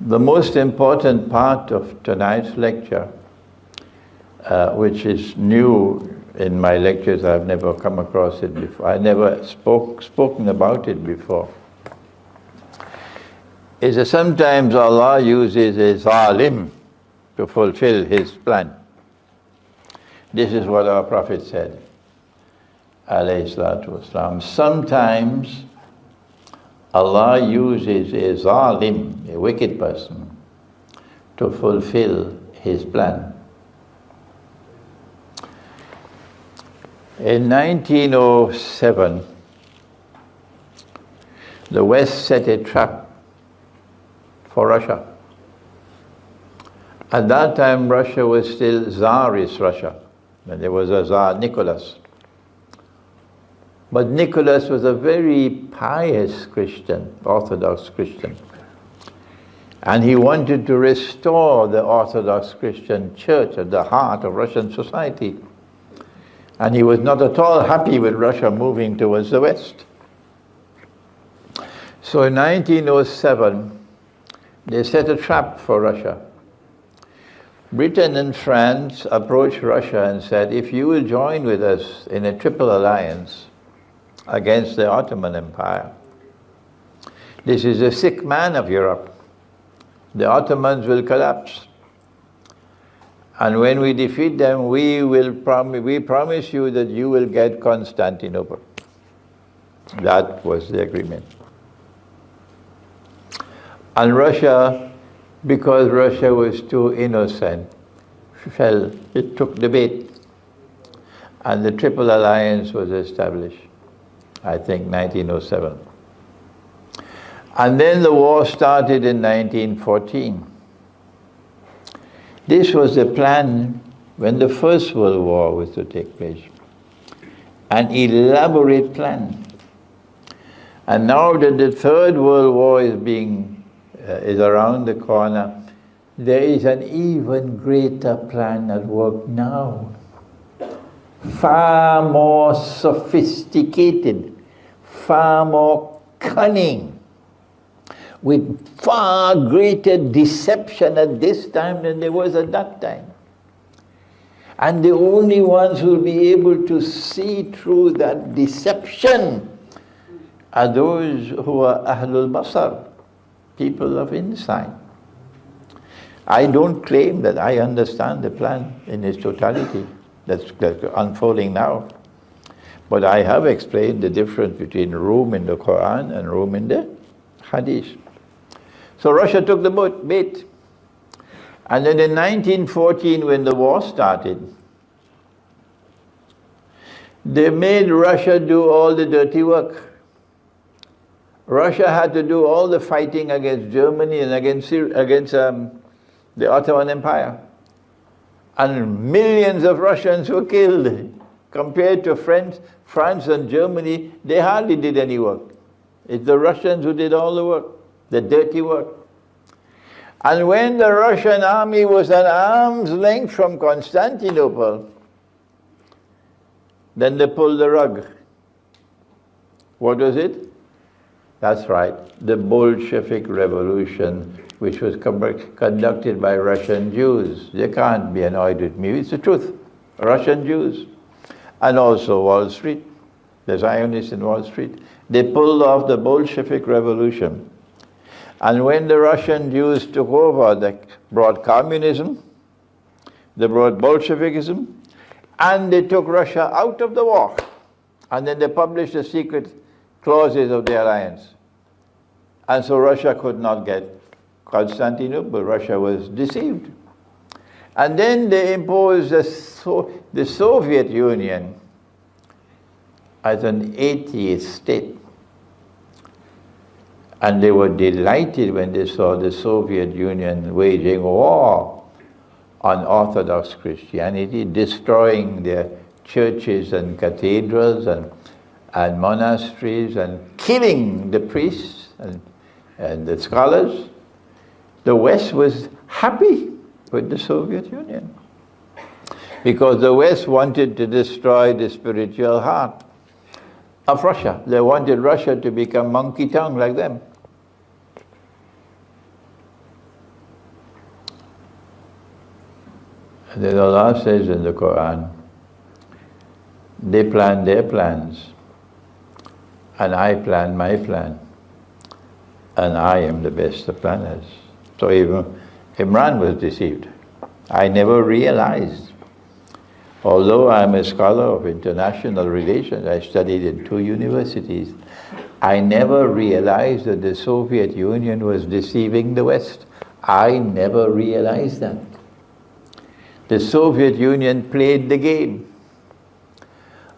The most important part of tonight's lecture, which is new in my lectures, I've never come across it before, I never spoken about it before, is that sometimes Allah uses a zalim to fulfill His plan. This is what our Prophet said, alayhi salatu wasalam. Sometimes Allah uses a zalim, a wicked person, to fulfill His plan. In 1907, the West set a trap for Russia. At that time, Russia was still Tsarist Russia, and there was a Tsar, Nicholas. But Nicholas was a very pious Christian, Orthodox Christian. And he wanted to restore the Orthodox Christian church at the heart of Russian society. And he was not at all happy with Russia moving towards the West. So in 1907, they set a trap for Russia. Britain and France approached Russia and said, if you will join with us in a triple alliance against the Ottoman Empire, this is a sick man of Europe. The Ottomans will collapse. And when we defeat them, we promise you that you will get Constantinople. That was the agreement. And Russia, because Russia was too innocent, it took the bait. And the Triple Alliance was established, I think 1907. And then the war started in 1914. This was the plan when the First World War was to take place. An elaborate plan. And now that the Third World War is around the corner, there is an even greater plan at work now. Far more sophisticated, far more cunning, with far greater deception at this time than there was at that time. And the only ones who will be able to see through that deception are those who are Ahlul Basar, people of insight. I don't claim that I understand the plan in its totality that's unfolding now. But I have explained the difference between room in the Quran and room in the Hadith. So Russia took the bait. And then in 1914, when the war started, they made Russia do all the dirty work. Russia had to do all the fighting against Germany and against the Ottoman Empire. And millions of Russians were killed. Compared to France and Germany, they hardly did any work. It's the Russians who did all the work, the dirty work. And when the Russian army was an arm's length from Constantinople, then they pulled the rug. What was it? That's right, the Bolshevik Revolution, which was conducted by Russian Jews. They can't be annoyed with me, it's the truth. Russian Jews. And also Wall Street, the Zionists in Wall Street. They pulled off the Bolshevik Revolution. And when the Russian Jews took over, they brought communism, they brought Bolshevikism, and they took Russia out of the war. And then they published the secret clauses of the alliance. And so Russia could not get Constantinople. Russia was deceived. And then they imposed the Soviet Union as an atheist state. And they were delighted when they saw the Soviet Union waging war on Orthodox Christianity, destroying their churches and cathedrals and monasteries and killing the priests and the scholars. The West was happy with the Soviet Union because the West wanted to destroy the spiritual heart of Russia. They wanted Russia to become monkey tongue like them. And then Allah says in the Quran, they plan their plans, and I plan my plan, and I am the best of planners. So even Imran was deceived. I never realized, although I'm a scholar of international relations, I studied in 2 universities, I never realized that the Soviet Union was deceiving the West. I never realized that. The Soviet Union played the game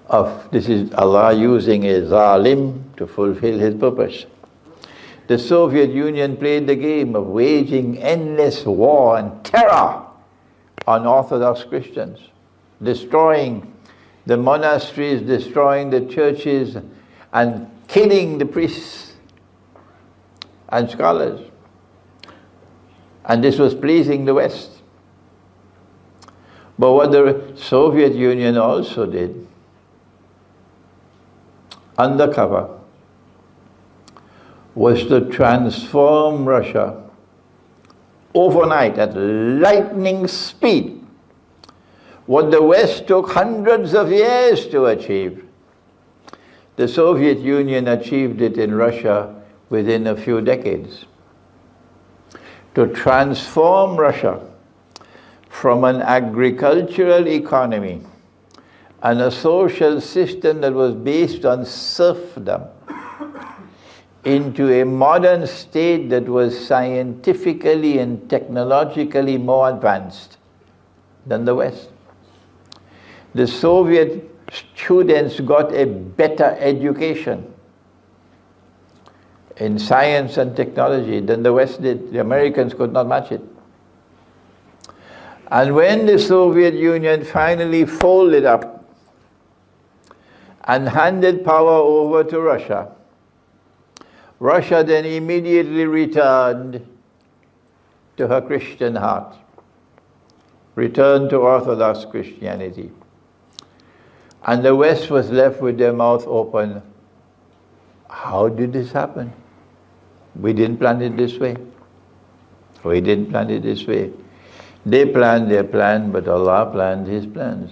of, this is Allah using a zalim to fulfill his purpose. The Soviet Union played the game of waging endless war and terror on Orthodox Christians, destroying the monasteries, destroying the churches, and killing the priests and scholars. And this was pleasing the West. But what the Soviet Union also did, undercover, was to transform Russia overnight at lightning speed. What the West took hundreds of years to achieve, the Soviet Union achieved it in Russia within a few decades. To transform Russia from an agricultural economy and a social system that was based on serfdom into a modern state that was scientifically and technologically more advanced than the West. The Soviet students got a better education in science and technology than the West did. The Americans could not match it. And when the Soviet Union finally folded up and handed power over to Russia, Russia then immediately returned to her Christian heart, returned to Orthodox Christianity. And the West was left with their mouth open. How did this happen? We didn't plan it this way. We didn't plan it this way. They planned their plan, but Allah planned His plans.